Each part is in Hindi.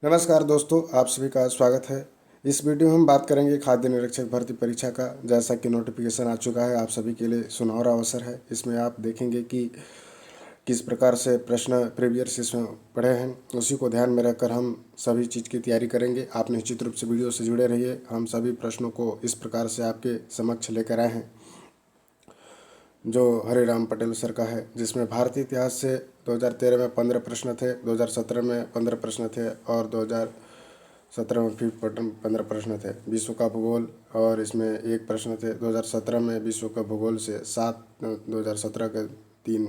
नमस्कार दोस्तों, आप सभी का स्वागत है। इस वीडियो में हम बात करेंगे खाद्य निरीक्षक भर्ती परीक्षा का। जैसा कि नोटिफिकेशन आ चुका है, आप सभी के लिए सुनहरा अवसर है। इसमें आप देखेंगे कि किस प्रकार से प्रश्न प्रीवियस इसमें पढ़े हैं, उसी को ध्यान में रखकर हम सभी चीज़ की तैयारी करेंगे। आप निश्चित रूप से वीडियो से जुड़े रहिए। हम सभी प्रश्नों को इस प्रकार से आपके समक्ष लेकर आए हैं जो हरिराम पटेल सर का है, जिसमें भारतीय इतिहास से 2013 में 15 प्रश्न थे, 2017 में 15 प्रश्न थे और 2017 में फिर 15 प्रश्न थे। विश्व का भूगोल और इसमें एक प्रश्न थे। 2017 में विश्व का भूगोल से 7, 2017 के 3,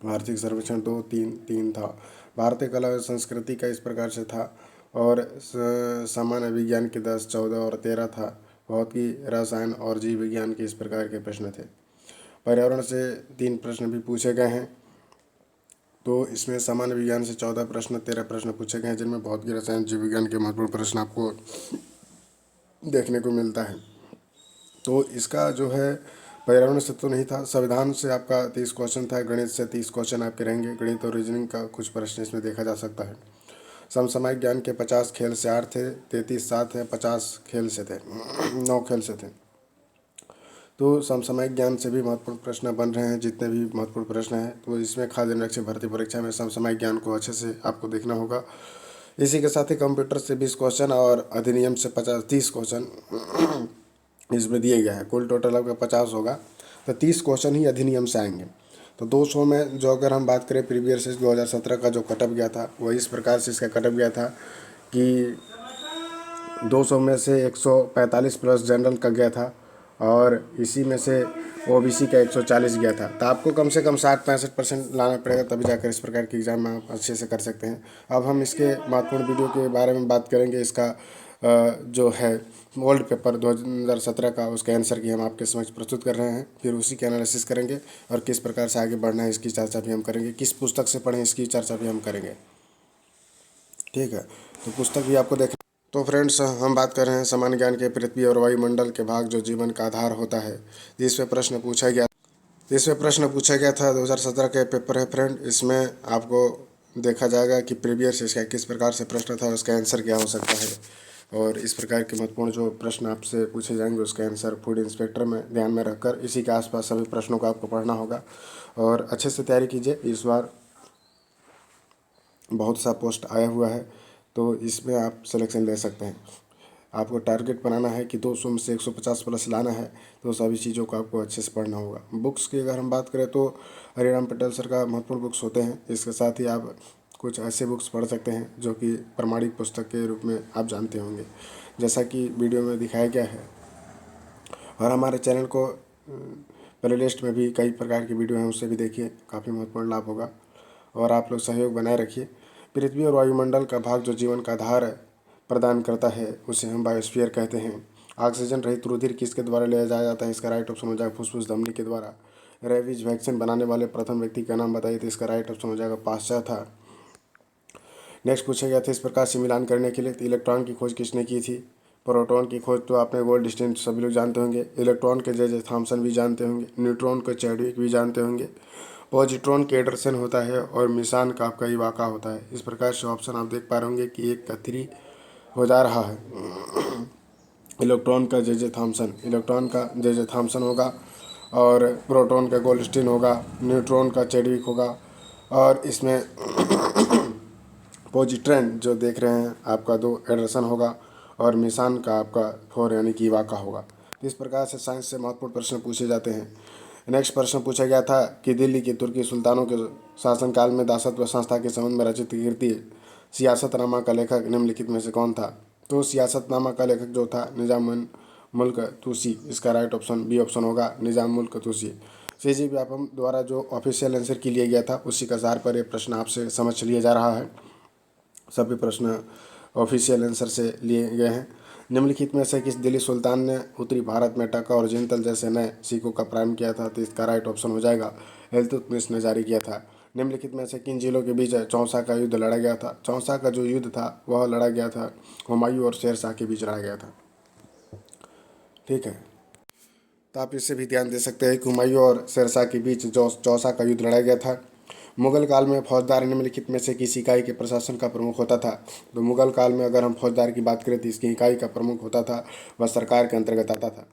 आर्थिक सर्वेक्षण 2, 3 था। भारतीय कला और संस्कृति का इस प्रकार से था और सामान्य विज्ञान के 10, 14 और 13 था। भौतिकी, रसायन और जीव विज्ञान के इस प्रकार के प्रश्न थे। पर्यावरण से 3 प्रश्न भी पूछे गए हैं। तो इसमें सामान्य विज्ञान से 14 प्रश्न, 13 प्रश्न पूछे गए हैं, जिनमें भौतिकी, रसायन, जीव विज्ञान के महत्वपूर्ण प्रश्न आपको देखने को मिलता है। तो इसका जो है पर्यावरण से तो नहीं था। संविधान से आपका 30 क्वेश्चन था। गणित से 30 क्वेश्चन आपके रहेंगे। गणित और रीजनिंग का कुछ प्रश्न इसमें देखा जा सकता है। समसामयिक ज्ञान के 50 खेल से 8 थे, 33 7 है, 50 खेल से थे 9 खेल से थे। तो समसामयिक ज्ञान से भी महत्वपूर्ण प्रश्न बन रहे हैं। जितने भी महत्वपूर्ण प्रश्न हैं, तो इसमें खाद्य निरीक्षक भर्ती परीक्षा में समसामयिक ज्ञान को अच्छे से आपको देखना होगा। इसी के साथ ही कंप्यूटर से 20 क्वेश्चन और अधिनियम से 30 क्वेश्चन इसमें दिए गए हैं। कुल टोटल आपका 50 होगा, तो 30 क्वेश्चन ही अधिनियम से आएंगे। तो 200 में जो अगर हम बात करें प्रीवियस 2017 का जो कटअप गया था, वह इस प्रकार से इसका कटअप गया था कि 200 में से 145 प्लस जनरल का गया था और इसी में से ओबीसी का 140 गया था। तो आपको कम से कम 60-65% लाना पड़ेगा, तभी जाकर इस प्रकार की एग्ज़ाम आप अच्छे से कर सकते हैं। अब हम इसके महत्वपूर्ण वीडियो के बारे में बात करेंगे। इसका जो है ओल्ड पेपर 2017 का, उसके आंसर की हम आपके समक्ष प्रस्तुत कर रहे हैं। फिर उसी के एनालिसिस करेंगे और किस प्रकार से आगे बढ़ना है इसकी चर्चा भी हम करेंगे। किस पुस्तक से पढ़ें इसकी चर्चा भी हम करेंगे। ठीक है, तो पुस्तक भी आपको देख। तो फ्रेंड्स, हम बात कर रहे हैं सामान्य ज्ञान के पृथ्वी और वायुमंडल के भाग जो जीवन का आधार होता है। इसमें प्रश्न पूछा गया था 2017 के पेपर है फ्रेंड। इसमें आपको देखा जाएगा कि प्रीवियस इसका किस प्रकार से प्रश्न था, उसका आंसर क्या हो सकता है। और इस प्रकार के महत्वपूर्ण जो प्रश्न आपसे पूछे जाएंगे, उसका आंसर फूड इंस्पेक्टर में ध्यान में रखकर इसी के आसपास सभी प्रश्नों को आपको पढ़ना होगा और अच्छे से तैयारी कीजिए। इस बार बहुत सा पोस्ट आया हुआ है, तो इसमें आप सिलेक्शन ले सकते हैं। आपको टारगेट बनाना है कि 200 में से 150 प्लस लाना है, तो सभी चीज़ों को आपको अच्छे से पढ़ना होगा। बुक्स की अगर हम बात करें तो हरिराम पटेल सर का महत्वपूर्ण बुक्स होते हैं। इसके साथ ही आप कुछ ऐसे बुक्स पढ़ सकते हैं जो कि प्रमाणिक पुस्तक के रूप में आप जानते होंगे, जैसा कि वीडियो में दिखाया गया है। और हमारे चैनल को प्ले लिस्ट में भी कई प्रकार की वीडियो हैं, उससे भी देखिए, काफ़ी महत्वपूर्ण लाभ होगा। और आप लोग सहयोग बनाए रखिए। पृथ्वी और वायुमंडल का भाग जो जीवन का आधार प्रदान करता है, उसे हम बायोस्फीयर कहते हैं। ऑक्सीजन रहित रुधिर किसके द्वारा लिया जाता है? इसका राइट ऑप्शन हो जाएगा फुफ्फुस धमनी के द्वारा। रेबीज वैक्सीन बनाने वाले प्रथम व्यक्ति का नाम बताइए, तो इसका राइट ऑप्शन हो जाएगा पाश्चात्य था। नेक्स्ट पूछा गया था इस प्रकार से मिलान करने के लिए इलेक्ट्रॉन की खोज किसने की थी? प्रोटॉन की खोज तो आपने गोल्डस्टीन सभी लोग जानते होंगे। इलेक्ट्रॉन के जे थॉमसन भी जानते होंगे। न्यूट्रॉन को चैडविक भी जानते होंगे। पॉजिट्रॉन के एंडरसन होता है और मिसान का आपका इवाका होता है। इस प्रकार से ऑप्शन आप देख पा रहे होंगे कि 1 का 3 हो जा रहा है। इलेक्ट्रॉन का जे थॉमसन, इलेक्ट्रॉन का जे थॉमसन होगा और प्रोटॉन का गोल्डस्टीन होगा, न्यूट्रॉन का चैडविक होगा और इसमें पॉजिट्रॉन जो देख रहे हैं आपका 2 एंडरसन होगा और मिसान का आपका 4 यानी कि इवाका होगा। इस प्रकार से साइंस से महत्वपूर्ण प्रश्न पूछे जाते हैं। नेक्स्ट प्रश्न पूछा गया था कि दिल्ली के तुर्की सुल्तानों के शासनकाल में दासत्व संस्था के संबंध में रचित कीर्ति सियासतनामा का लेखक निम्नलिखित में से कौन था? तो सियासतनामा का लेखक जो था निजामुल मुल्क तुसी। इसका राइट ऑप्शन बी ऑप्शन होगा, निजाम मुल्क तुसी। सीजी व्यापम द्वारा जो ऑफिशियल आंसर की लिया गया था, उसी का आधार पर यह प्रश्न आपसे समझ लिया जा रहा है। सभी प्रश्न ऑफिशियल आंसर से लिए गए हैं। निम्नलिखित में से किस दिल्ली सुल्तान ने उत्तरी भारत में टका और जिंतल जैसे नए सिक्कों का प्रारंभ किया था? तो इसका राइट ऑप्शन हो जाएगा इल्तुतमिश ने जारी किया था। निम्नलिखित में से किन जिलों के बीच चौसा का युद्ध लड़ा गया था? चौसा का जो युद्ध था वह लड़ा गया था हुमायूं और शेरशाह के बीच लड़ा गया था। ठीक है, तो आप इससे भी ध्यान दे सकते हैं कि हुमायूं और शेरशाह के बीच जो चौसा का युद्ध लड़ा गया था मुगल काल में फौजदार निम्नलिखित में से किस इकाई के प्रशासन का प्रमुख होता था? तो मुगल काल में अगर हम फौजदार की बात करें तो इसकी इकाई का प्रमुख होता था, वह सरकार के अंतर्गत आता था।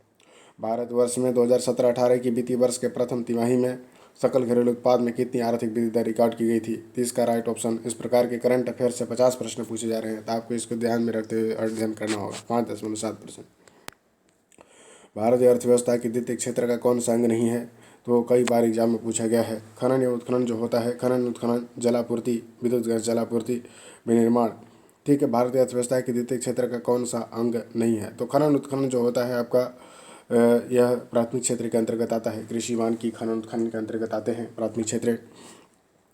भारतवर्ष में 2017-18 की वित्तीय वर्ष के प्रथम तिमाही में सकल घरेलू उत्पाद में कितनी आर्थिक वृद्धि दर रिकॉर्ड की गई थी? तो इसका राइट ऑप्शन, इस प्रकार के करंट अफेयर से 50 प्रश्न पूछे जा रहे हैं, तो आपको इसको ध्यान में रखते हुए अध्ययन करना होगा। 5.7%। भारतीय अर्थव्यवस्था के द्वितीय क्षेत्र का कौन सा अंग नहीं है? तो कई बार एग्जाम में पूछा गया है। खनन या उत्खनन जो होता है, खनन उत्खनन, जलापूर्ति, विद्युत गैस जलापूर्ति, विनिर्माण। ठीक है, भारतीय अर्थव्यवस्था के द्वितीय क्षेत्र का कौन सा अंग नहीं है? तो खनन उत्खनन जो होता है आपका यह प्राथमिक क्षेत्र के अंतर्गत आता है। कृषि वानिकी खनन उत्खनन के अंतर्गत आते हैं प्राथमिक क्षेत्र,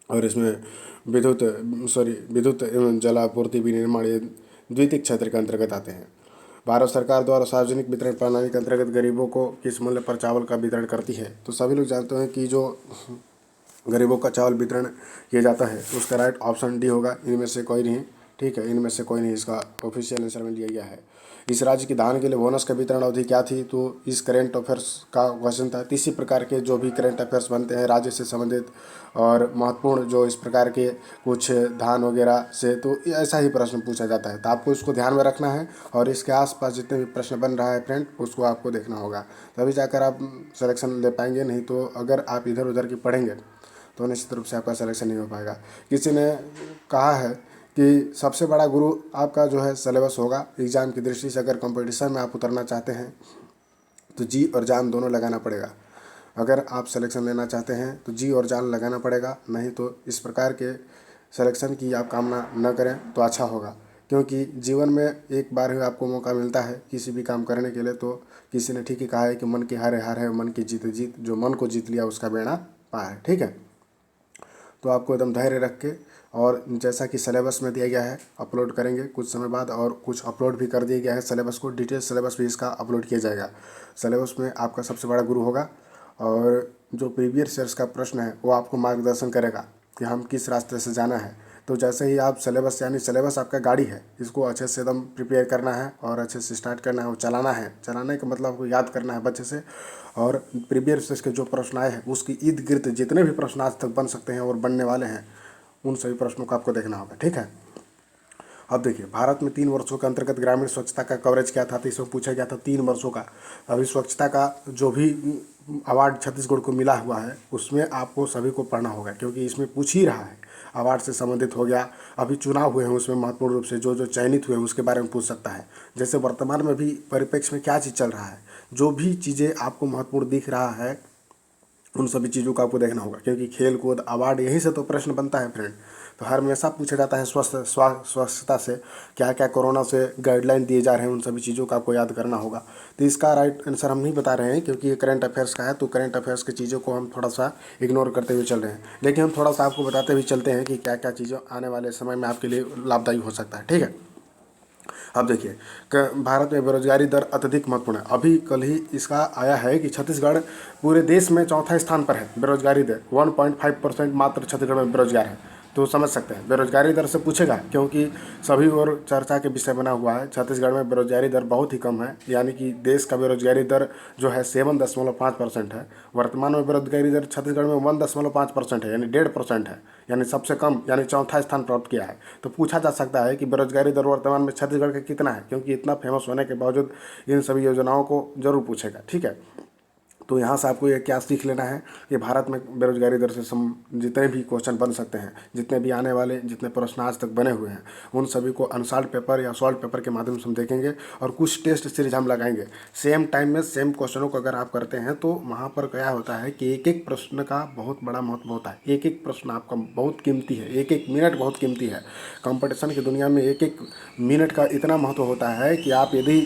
और इसमें विद्युत एवं जलापूर्ति, विनिर्माण ये द्वितीय क्षेत्र के अंतर्गत आते हैं। भारत सरकार द्वारा सार्वजनिक वितरण प्रणाली के अंतर्गत गरीबों को किस मूल्य पर चावल का वितरण करती है? तो सभी लोग जानते हैं कि जो गरीबों का चावल वितरण किया जाता है, तो उसका राइट ऑप्शन डी होगा, इनमें से कोई नहीं। ठीक है, इनमें से कोई नहीं, इसका ऑफिशियल आंसर में लिया गया है। इस राज्य की धान के लिए बोनस का वितरण अवधि क्या थी? तो इस करेंट अफेयर्स का क्वेश्चन था। इसी प्रकार के जो भी करेंट अफेयर्स बनते हैं राज्य से संबंधित और महत्वपूर्ण, जो इस प्रकार के कुछ धान वगैरह से, तो ऐसा ही प्रश्न पूछा जाता है। तो आपको इसको ध्यान में रखना है, और इसके आसपास जितने भी प्रश्न बन रहा है फ्रेंड, उसको आपको देखना होगा, तभी जाकर आप सिलेक्शन ले पाएंगे। नहीं तो अगर आप इधर उधर की पढ़ेंगे तो निश्चित रूप से आपका सिलेक्शन नहीं हो पाएगा। किसी ने कहा है कि सबसे बड़ा गुरु आपका जो है सिलेबस होगा। एग्ज़ाम की दृष्टि से अगर कंपटीशन में आप उतरना चाहते हैं तो जी और जान दोनों लगाना पड़ेगा। अगर आप सिलेक्शन लेना चाहते हैं तो जी और जान लगाना पड़ेगा, नहीं तो इस प्रकार के सिलेक्शन की आप कामना न करें तो अच्छा होगा। क्योंकि जीवन में एक बार ही आपको मौका मिलता है किसी भी काम करने के लिए। तो किसी ने ठीक ही कहा है कि मन की हारे हार है, मन की जीत जीत, जो मन को जीत लिया उसका बेड़ा पार है। ठीक है, तो आपको एकदम धैर्य रख के, और जैसा कि सिलेबस में दिया गया है, अपलोड करेंगे कुछ समय बाद, और कुछ अपलोड भी कर दिया गया है सिलेबस को, डिटेल सिलेबस भी इसका अपलोड किया जाएगा। सिलेबस में आपका सबसे बड़ा गुरु होगा, और जो प्रीवियस ईयर्स का प्रश्न है वो आपको मार्गदर्शन करेगा कि हम किस रास्ते से जाना है। तो जैसे ही आप सिलेबस, यानी सिलेबस आपका गाड़ी है, इसको अच्छे से एकदम प्रिपेयर करना है और अच्छे से स्टार्ट करना है और चलाना है। चलाने का मतलब आपको याद करना है अच्छे से, और प्रीवियस के जो प्रश्न आए हैं उसकी इर्द गिर्द जितने भी प्रश्न आज तक बन सकते हैं और बनने वाले हैं, उन सभी प्रश्नों को आपको देखना होगा। ठीक है, अब देखिए, भारत में 3 वर्षों के अंतर्गत ग्रामीण स्वच्छता का कवरेज क्या था? तो इसमें पूछा गया था 3 वर्षों का। अभी स्वच्छता का जो भी अवार्ड छत्तीसगढ़ को मिला हुआ है उसमें आपको सभी को पढ़ना होगा, क्योंकि इसमें पूछ ही रहा है। अवार्ड से संबंधित हो गया, अभी चुनाव हुए हैं उसमें महत्वपूर्ण रूप से जो जो चयनित हुए हैं उसके बारे में पूछ सकता है। जैसे वर्तमान में भी परिप्रेक्ष्य में क्या चीज़ चल रहा है, जो भी चीज़ें आपको महत्वपूर्ण दिख रहा है उन सभी चीज़ों को आपको देखना होगा, क्योंकि खेल कूद अवार्ड यहीं से तो प्रश्न बनता है फ्रेंड। तो हर हमेशा पूछा जाता है स्वच्छता से क्या क्या कोरोना से गाइडलाइन दिए जा रहे हैं, उन सभी चीज़ों का आपको याद करना होगा। तो इसका राइट आंसर हम नहीं बता रहे हैं, क्योंकि ये करंट अफेयर्स का है, तो करंट अफेयर्स की चीज़ों को हम थोड़ा सा इग्नोर करते हुए चल रहे हैं। लेकिन हम थोड़ा सा आपको बताते हुए चलते हैं कि क्या क्या चीज़ें आने वाले समय में आपके लिए लाभदायी हो सकता है। ठीक है, अब देखिए, भारत में बेरोजगारी दर अत्यधिक महत्वपूर्ण है। अभी कल ही इसका आया है कि छत्तीसगढ़ पूरे देश में चौथा स्थान पर है बेरोजगारी दर। 1.5% मात्र छत्तीसगढ़ में बेरोजगार है। तो समझ सकते हैं, बेरोजगारी दर से पूछेगा, क्योंकि सभी और चर्चा के विषय बना हुआ है। छत्तीसगढ़ में बेरोजगारी दर बहुत ही कम है, यानी कि देश का बेरोजगारी दर जो है 7.5% है। वर्तमान में बेरोजगारी दर छत्तीसगढ़ में 1.5% है, यानी 1.5% है, यानी सबसे कम, यानी चौथा स्थान प्राप्त किया है। तो पूछा जा सकता है कि बेरोजगारी दर वर्तमान में छत्तीसगढ़ का कितना है, क्योंकि इतना फेमस होने के बावजूद इन सभी योजनाओं को जरूर पूछेगा। ठीक है, तो यहाँ से आपको ये क्या सीख लेना है कि भारत में बेरोजगारी दर से जितने भी क्वेश्चन बन सकते हैं, जितने भी आने वाले जितने प्रश्न आज तक बने हुए हैं, उन सभी को अनसॉल्व पेपर या सॉल्व पेपर के माध्यम से हम देखेंगे, और कुछ टेस्ट सीरीज हम लगाएंगे। सेम टाइम में सेम क्वेश्चनों को अगर आप करते हैं तो वहाँ पर क्या होता है कि एक एक प्रश्न का बहुत बड़ा महत्व होता है। एक एक प्रश्न आपका बहुत कीमती है, एक एक मिनट बहुत कीमती है। कंपटीशन की दुनिया में एक एक मिनट का इतना महत्व होता है कि आप यदि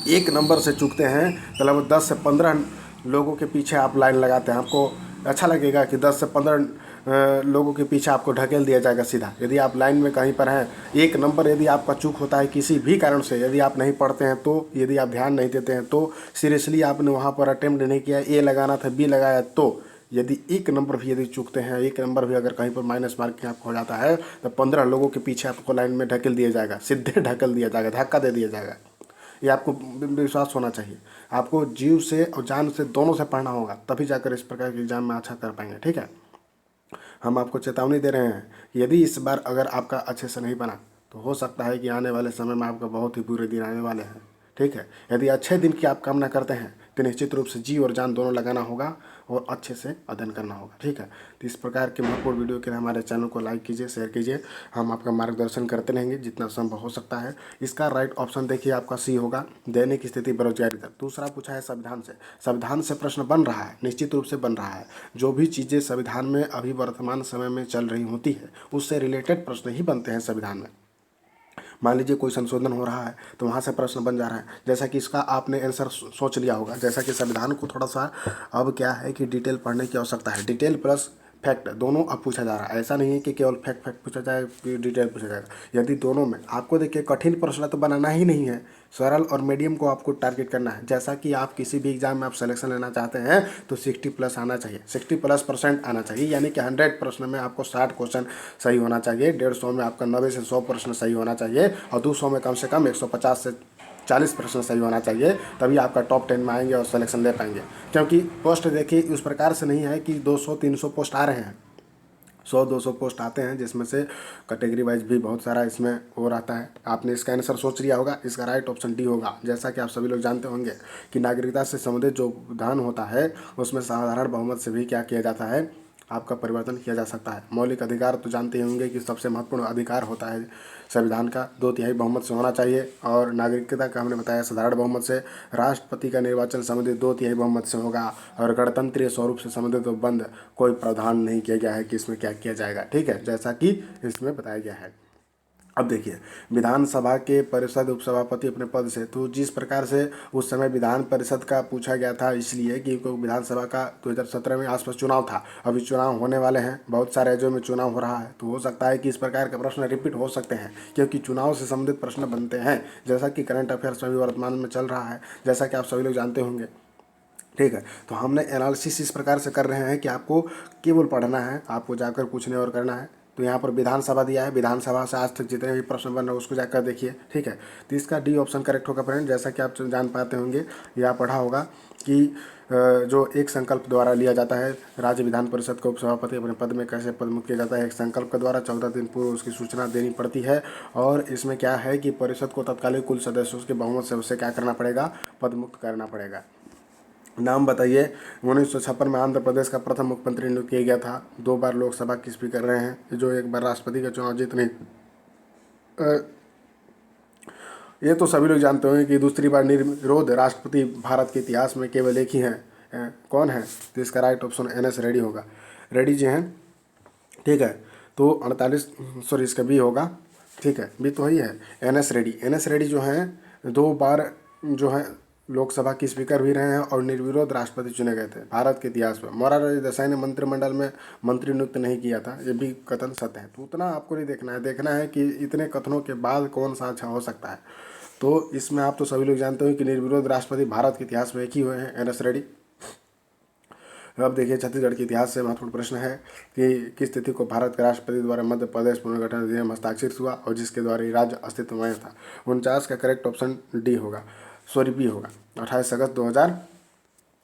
एक नंबर से चूकते हैं तो लगभग 10 से 15 लोगों के पीछे आप लाइन लगाते हैं। आपको अच्छा लगेगा कि 10 से 15 लोगों के पीछे आपको ढकेल दिया जाएगा सीधा। यदि आप लाइन में कहीं पर हैं, एक नंबर यदि आपका चूक होता है किसी भी कारण से, यदि आप नहीं पढ़ते हैं तो, यदि आप ध्यान नहीं देते हैं तो, सीरियसली आपने वहाँ पर अटेम्प्ट नहीं किया, ए लगाना था बी लगाया, तो यदि एक नंबर भी यदि चूकते हैं, एक नंबर भी अगर कहीं पर माइनस मार्किंग आपको हो जाता है, तो 15 लोगों के पीछे आपको लाइन में ढकेल दिया जाएगा, सीधे ढकेल दिया जाएगा, धक्का दे दिया जाएगा। ये आपको विश्वास होना चाहिए। आपको जीव से और जान से दोनों से पढ़ना होगा, तभी जाकर इस प्रकार के एग्जाम में अच्छा कर पाएंगे। ठीक है, हम आपको चेतावनी दे रहे हैं कि यदि इस बार अगर आपका अच्छे से नहीं बना तो हो सकता है कि आने वाले समय में आपका बहुत ही बुरे दिन आने वाले हैं। ठीक है, यदि अच्छे दिन की आप कामना करते हैं तो निश्चित रूप से जी और जान दोनों लगाना होगा और अच्छे से अध्ययन करना होगा। ठीक है, तो इस प्रकार के महत्वपूर्ण वीडियो के लिए हमारे चैनल को लाइक कीजिए, शेयर कीजिए। हम आपका मार्गदर्शन करते रहेंगे जितना संभव हो सकता है। इसका राइट ऑप्शन देखिए आपका सी होगा, दैनिक स्थिति बेरोजगारी दर। दूसरा पूछा है संविधान से प्रश्न बन रहा है, निश्चित रूप से बन रहा है। जो भी चीज़ें संविधान में अभी वर्तमान समय में चल रही होती है उससे रिलेटेड प्रश्न ही बनते हैं संविधान में। मान लीजिए कोई संशोधन हो रहा है तो वहाँ से प्रश्न बन जा रहा है। जैसा कि इसका आपने आंसर सोच लिया होगा, जैसा कि संविधान को थोड़ा सा अब क्या है कि डिटेल पढ़ने की आवश्यकता है। डिटेल प्लस फैक्ट दोनों अब पूछा जा रहा है। ऐसा नहीं है कि केवल फैक्ट पूछा जाए, डिटेल पूछा जाएगा। यदि दोनों में आपको देखिए कठिन प्रश्न तो बनाना ही नहीं है, सरल और मीडियम को आपको टारगेट करना है। जैसा कि आप किसी भी एग्जाम में आप सिलेक्शन लेना चाहते हैं तो 60+ आना चाहिए, 60+% आना चाहिए। यानी कि 100 प्रश्न में आपको 60 क्वेश्चन सही होना चाहिए, 150 में आपका 90 से 100 प्रश्न सही होना चाहिए और 200 में कम से कम 150 से 40 प्रश्न सही होना चाहिए। तभी आपका टॉप 10 में आएंगे और सिलेक्शन ले पाएंगे। क्योंकि पोस्ट देखिए उस प्रकार से नहीं है कि 200-300 पोस्ट आ रहे हैं, 100-200 पोस्ट आते हैं, जिसमें से कैटेगरी वाइज भी बहुत सारा इसमें हो रहता है। आपने इसका आंसर सोच लिया होगा, इसका राइट ऑप्शन डी होगा। जैसा कि आप सभी लोग जानते होंगे कि नागरिकता से संबंधित जो विधान होता है उसमें साधारण बहुमत से भी क्या किया जाता है, आपका परिवर्तन किया जा सकता है। मौलिक अधिकार तो जानते ही होंगे कि सबसे महत्वपूर्ण अधिकार होता है संविधान का 2/3 बहुमत से होना चाहिए, और नागरिकता का हमने बताया साधारण बहुमत से। राष्ट्रपति का निर्वाचन संबंधित 2/3 बहुमत से होगा, और गणतंत्रीय स्वरूप से संबंधित तो बंद कोई प्रावधान नहीं किया गया है कि इसमें क्या किया जाएगा। ठीक है, जैसा कि इसमें बताया गया है। अब देखिए विधानसभा के परिषद उपसभापति अपने पद से, तो जिस प्रकार से उस समय विधान परिषद का पूछा गया था, इसलिए कि विधानसभा का 2017 में आसपास चुनाव था। अभी चुनाव होने वाले हैं, बहुत सारे राज्यों में चुनाव हो रहा है, तो हो सकता है कि इस प्रकार के प्रश्न रिपीट हो सकते हैं, क्योंकि चुनाव से संबंधित प्रश्न बनते हैं। जैसा कि करंट अफेयर्स में भी वर्तमान में चल रहा है, जैसा कि आप सभी लोग जानते होंगे। ठीक है, तो हमने एनालिसिस इस प्रकार से कर रहे हैं कि आपको केवल पढ़ना है, आपको जाकर पूछने और करना है। तो यहाँ पर विधानसभा दिया है, विधानसभा से आज तक जितने भी प्रश्न बन रहे हैं उसको जाकर देखिए। ठीक है, तो इसका डी ऑप्शन करेक्ट होगा फ्रेंड। जैसा कि आप जान पाते होंगे या पढ़ा होगा कि जो एक संकल्प द्वारा लिया जाता है, राज्य विधान परिषद का उपसभापति अपने पद में कैसे पदमुक्त किया जाता है। एक संकल्प के द्वारा 14 दिन पूर्व उसकी सूचना देनी पड़ती है, और इसमें क्या है कि परिषद को तत्कालीन कुल सदस्यों के बहुमत से उसे क्या करना पड़ेगा, पदमुक्त करना पड़ेगा। नाम बताइए। 1956 में आंध्र प्रदेश का प्रथम मुख्यमंत्री नियुक्त किया गया था। 2 बार लोकसभा की स्पीकर रहे हैं, जो 1 बार राष्ट्रपति का चुनाव जीत नहीं। ये तो सभी लोग जानते होंगे कि दूसरी बार निर्विरोध राष्ट्रपति भारत के इतिहास में केवल एक ही हैं। कौन है? तो इसका राइट ऑप्शन NS रेड्डी होगा। रेड्डी जी हैं। ठीक है, तो 48 सॉरी इसका बी होगा। ठीक है, बी तो ही है, NS रेड्डी। NS रेड्डी जो हैं 2 बार जो है लोकसभा की स्पीकर भी रहे हैं और निर्विरोध राष्ट्रपति चुने गए थे भारत के इतिहास में। मोरारजी देसाई ने मंत्रिमंडल में मंत्री नियुक्त नहीं किया था, ये भी कथन सत्य है। तो उतना आपको नहीं देखना है, देखना है कि इतने कथनों के बाद कौन सा अच्छा हो सकता है। तो इसमें आप तो सभी लोग जानते हो कि निर्विरोध राष्ट्रपति भारत के इतिहास में एक ही हुए हैं, NS रेड्डी। अब देखिए छत्तीसगढ़ के इतिहास से महत्वपूर्ण प्रश्न है कि किस तिथि को भारत के राष्ट्रपति द्वारा मध्य प्रदेश पुनर्गठन अधिनियम हस्ताक्षरित हुआ और जिसके द्वारा ये राज्य अस्तित्व में था। 49 का करेक्ट ऑप्शन डी होगा, सॉरी बी होगा, 28 अगस्त 2000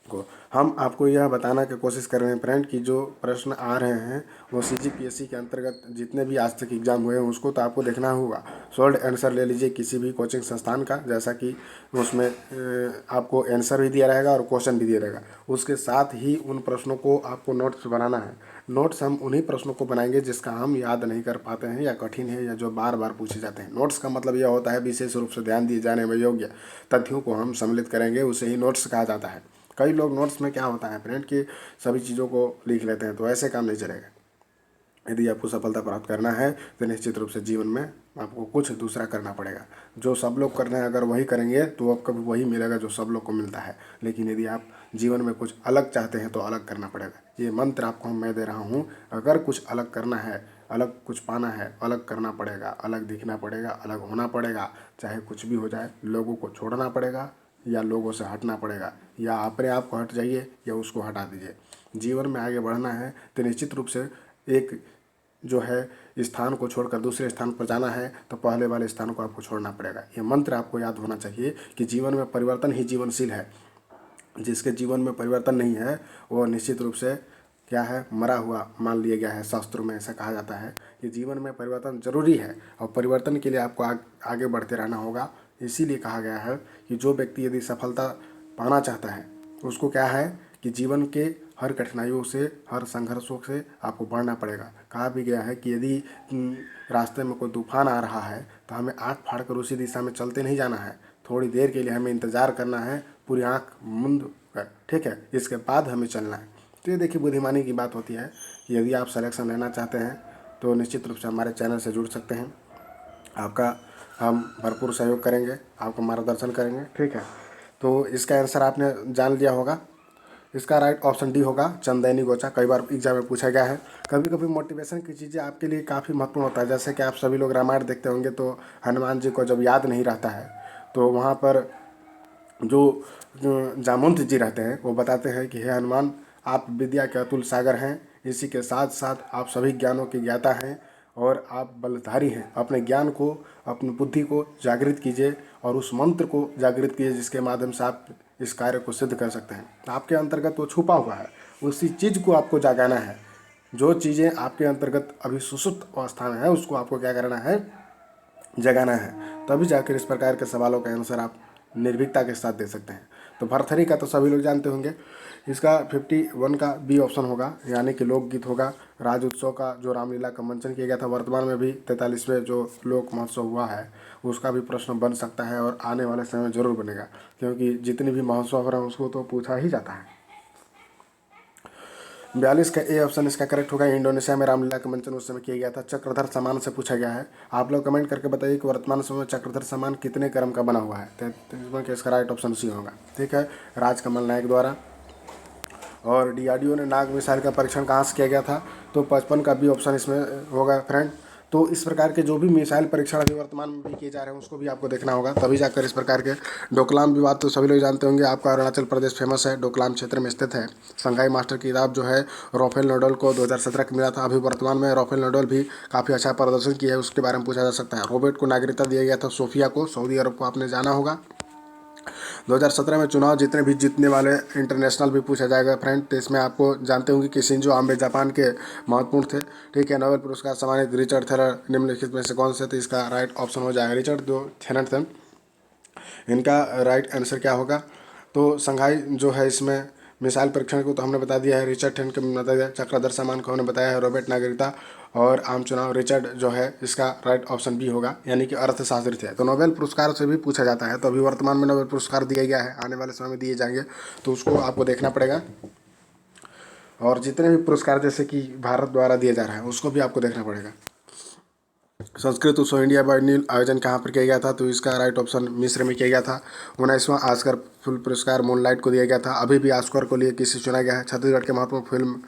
को। हम आपको यह बताना की कोशिश कर रहे हैं फ्रेंड कि जो प्रश्न आ रहे हैं वो CGPSC के अंतर्गत जितने भी आज तक एग्जाम हुए हैं उसको तो आपको देखना होगा। सॉल्ड आंसर ले लीजिए किसी भी कोचिंग संस्थान का, जैसा कि उसमें आपको आंसर भी दिया रहेगा और क्वेश्चन भी दिया रहेगा। उसके साथ ही उन प्रश्नों को आपको नोट्स बनाना है। नोट्स हम उन्हीं प्रश्नों को बनाएंगे जिसका हम याद नहीं कर पाते हैं या कठिन है या जो बार बार पूछे जाते हैं। नोट्स का मतलब यह होता है विशेष रूप से ध्यान दिए जाने में योग्य तथ्यों को हम सम्मिलित करेंगे, उसे ही नोट्स कहा जाता है। कई लोग नोट्स में क्या होता है फ्रेंड कि सभी चीज़ों को लिख लेते हैं, तो ऐसे काम नहीं चलेगा। यदि आपको सफलता प्राप्त करना है तो निश्चित रूप से जीवन में आपको कुछ दूसरा करना पड़ेगा। जो सब लोग कर रहे हैं अगर वही करेंगे तो आपको भी वही मिलेगा जो सब लोग को मिलता है। लेकिन यदि आप जीवन में कुछ अलग चाहते हैं तो अलग करना पड़ेगा। ये मंत्र आपको मैं दे रहा हूँ, अगर कुछ अलग करना है, अलग कुछ पाना है, अलग करना पड़ेगा, अलग दिखना पड़ेगा, अलग होना पड़ेगा। चाहे कुछ भी हो जाए, लोगों को छोड़ना पड़ेगा या लोगों से हटना पड़ेगा, या अपने आप को हट जाइए या उसको हटा दीजिए। जीवन में आगे बढ़ना है तो निश्चित रूप से एक जो है स्थान को छोड़कर दूसरे स्थान पर जाना है तो पहले वाले स्थान को आपको छोड़ना पड़ेगा। ये मंत्र आपको याद होना चाहिए कि जीवन में परिवर्तन ही जीवनशील है। जिसके जीवन में परिवर्तन नहीं है वो निश्चित रूप से क्या है, मरा हुआ मान लिया गया है। शास्त्रों में ऐसा कहा जाता है कि जीवन में परिवर्तन जरूरी है और परिवर्तन के लिए आपको आगे बढ़ते रहना होगा। इसीलिए कहा गया है कि जो व्यक्ति यदि सफलता पाना चाहता है उसको क्या है कि जीवन के हर कठिनाइयों से, हर संघर्षों से आपको बढ़ना पड़ेगा। कहा भी गया है कि यदि रास्ते में कोई तूफान आ रहा है तो हमें आँख फाड़ कर उसी दिशा में चलते नहीं जाना है, थोड़ी देर के लिए हमें इंतज़ार करना है, पूरी आँख मूंद कर, ठीक है, इसके बाद हमें चलना है। तो ये देखिए बुद्धिमानी की बात होती है कि यदि आप सिलेक्शन लेना चाहते हैं तो निश्चित रूप से हमारे चैनल से जुड़ सकते हैं। आपका हम भरपूर सहयोग करेंगे, आपका मार्गदर्शन करेंगे, ठीक है। तो इसका आंसर आपने जान लिया होगा। इसका राइट ऑप्शन डी होगा, चंदैनी गोचा। कई बार एग्जाम में पूछा गया है। कभी कभी मोटिवेशन की चीज़ें आपके लिए काफ़ी महत्वपूर्ण होता है। जैसे कि आप सभी लोग रामायण देखते होंगे तो हनुमान जी को जब याद नहीं रहता है तो वहाँ पर जो जामवंत जी रहते हैं वो बताते हैं कि हे हनुमान, आप विद्या के अतुल सागर हैं, इसी के साथ साथ आप सभी ज्ञानों के ज्ञाता हैं और आप बलधारी हैं। अपने ज्ञान को, अपनी बुद्धि को जागृत कीजिए और उस मंत्र को जागृत कीजिए जिसके माध्यम से आप इस कार्य को सिद्ध कर सकते हैं। आपके अंतर्गत वो छुपा हुआ है, उसी चीज़ को आपको जागाना है। जो चीज़ें आपके अंतर्गत अभी सुसुप्त अवस्था में है उसको आपको क्या करना है, जगाना है। तभी जाकर इस प्रकार के सवालों का आंसर आप निर्भीकता के साथ दे सकते हैं। तो भरथरी का तो सभी लोग जानते होंगे। इसका 51 का बी ऑप्शन होगा, यानी कि लोकगीत होगा। राज उत्सव का जो रामलीला का मंचन किया गया था, वर्तमान में भी 43वें जो लोक महोत्सव हुआ है उसका भी प्रश्न बन सकता है और आने वाले समय में जरूर बनेगा, क्योंकि जितने भी महोत्सव हो रहे हैं उसको तो पूछा ही जाता है। 42 का ए ऑप्शन इसका करेक्ट होगा। इंडोनेशिया में रामलीला का मंचन उस समय किया गया था। चक्रधर सम्मान से पूछा गया है। आप लोग कमेंट करके बताइए कि वर्तमान समय में चक्रधर सम्मान कितने क्रम का बना हुआ है। 33वां का इसका राइट ऑप्शन सी होगा, ठीक है, राजकमल नायक द्वारा। और डीआरडीओ ने नाग मिसाइल का परीक्षण कहाँ से किया गया था, तो 55 का बी ऑप्शन इसमें होगा फ्रेंड। तो इस प्रकार के जो भी मिसाइल परीक्षण अभी वर्तमान में भी किए जा रहे हैं उसको भी आपको देखना होगा, तभी जाकर इस प्रकार के। डोकलाम विवाद तो सभी लोग जानते होंगे, आपका अरुणाचल प्रदेश फेमस है, डोकलाम क्षेत्र में स्थित है। संघाई मास्टर की किताब जो है राफेल नडाल को 2017 का मिला था। अभी वर्तमान में राफेल नडाल भी काफ़ी अच्छा प्रदर्शन किया है, उसके बारे में पूछा जा सकता है। रॉबर्ट को नागरिकता दिया गया था, सोफिया को, सऊदी अरब को आपने जाना होगा। 2017 में चुनाव जितने भी जीतने वाले इंटरनेशनल भी पूछा जाएगा फ्रेंड, तो इसमें आपको जानते होंगे कि शिंजो आबे जापान के महत्वपूर्ण थे, ठीक है। नोबेल पुरस्कार सम्मानित रिचर्ड थेलर निम्नलिखित में से कौन से, तो इसका राइट ऑप्शन हो जाएगा रिचर्ड जो थेलर थे। इनका राइट आंसर क्या होगा, तो संघाई जो है इसमें मिसाइल परीक्षण को तो हमने बता दिया है, रिचर्ड टेन को बता दिया, चक्रधर सम्मान को हमने बताया है, रॉबर्ट नागरिकता और आम चुनाव रिचर्ड जो है इसका राइट ऑप्शन बी होगा, यानी कि अर्थशास्त्री थे। तो नोबेल पुरस्कार से भी पूछा जाता है, तो अभी वर्तमान में नोबेल पुरस्कार दिया गया है, आने वाले समय में दिए जाएंगे, तो उसको आपको देखना पड़ेगा। और जितने भी पुरस्कार जैसे कि भारत द्वारा दिया जा रहा है उसको भी आपको देखना पड़ेगा। संस्कृत उत्सव इंडिया बाइनियल आयोजन कहाँ पर किया गया था, तो इसका राइट ऑप्शन मिस्र में किया गया था। 19वां ऑस्कर फिल्म पुरस्कार मूनलाइट को दिया गया था। अभी भी ऑस्कर को लिए किसे चुना गया है, छत्तीसगढ़ के महत्वपूर्ण फिल्म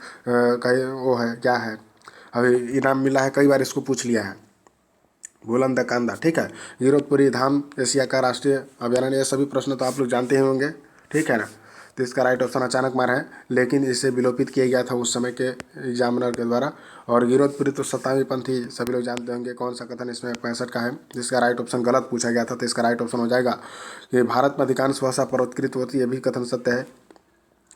का वो है, क्या है, अभी इनाम मिला है, कई बार इसको पूछ लिया है, बुलंद कांदा, ठीक है। गिरौदपुरी धाम एशिया का राष्ट्रीय अभयारण्य, ये सभी प्रश्न तो आप लोग जानते ही होंगे, ठीक है ना। तो इसका राइट ऑप्शन अचानक मारा है, लेकिन इसे विलोपित किया गया था उस समय के एग्जामिनर के द्वारा। और गिरौदपुरी तो 27वीं पंथी सभी लोग जानते होंगे, कौन सा कथन इसमें 65 का है, जिसका राइट ऑप्शन गलत पूछा गया था। तो इसका राइट ऑप्शन हो जाएगा कि भारत में अधिकांश भाषा पर्वतकृत होती है, ये भी कथन सत्य है,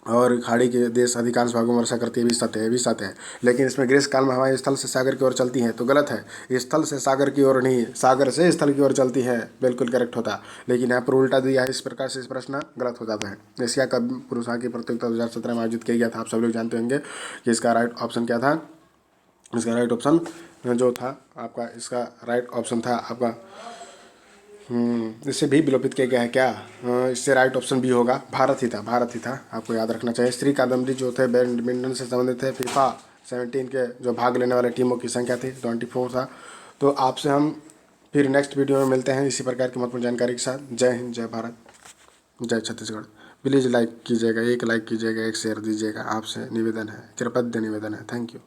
और खाड़ी के देश अधिकांश भागों में वर्षा करती है, भी सत्य है, भी सत्य है। लेकिन इसमें ग्रीष्म काल में हवाएं स्थल से सागर की ओर चलती हैं, तो गलत है, स्थल से सागर की ओर नहीं, सागर से स्थल की ओर चलती है, बिल्कुल करेक्ट होता। लेकिन यहाँ पर उल्टा दिया है, इस प्रकार से इस प्रश्न गलत हो जाता है। एशिया का पुरुष हॉकी प्रतियोगिता 2017 में आयोजित किया गया था, आप सब लोग जानते होंगे कि इसका राइट ऑप्शन क्या था। इसका राइट ऑप्शन जो था आपका, इसका राइट ऑप्शन था आपका, इससे भी विलोपित किया गया है क्या, इससे राइट ऑप्शन बी होगा, भारत ही था, भारत ही था, आपको याद रखना चाहिए। श्री कादम्बरी जो थे बैडमिंटन से संबंधित थे। फीफा 17 के जो भाग लेने वाले टीमों की संख्या थी 24 था। तो आपसे हम फिर नेक्स्ट वीडियो में मिलते हैं इसी प्रकार की महत्वपूर्ण जानकारी के साथ। जय हिंद, जय भारत, जय छत्तीसगढ़। प्लीज़ लाइक कीजिएगा, एक लाइक कीजिएगा, एक शेयर दीजिएगा, आपसे निवेदन है, कृपया निवेदन है। Thank you.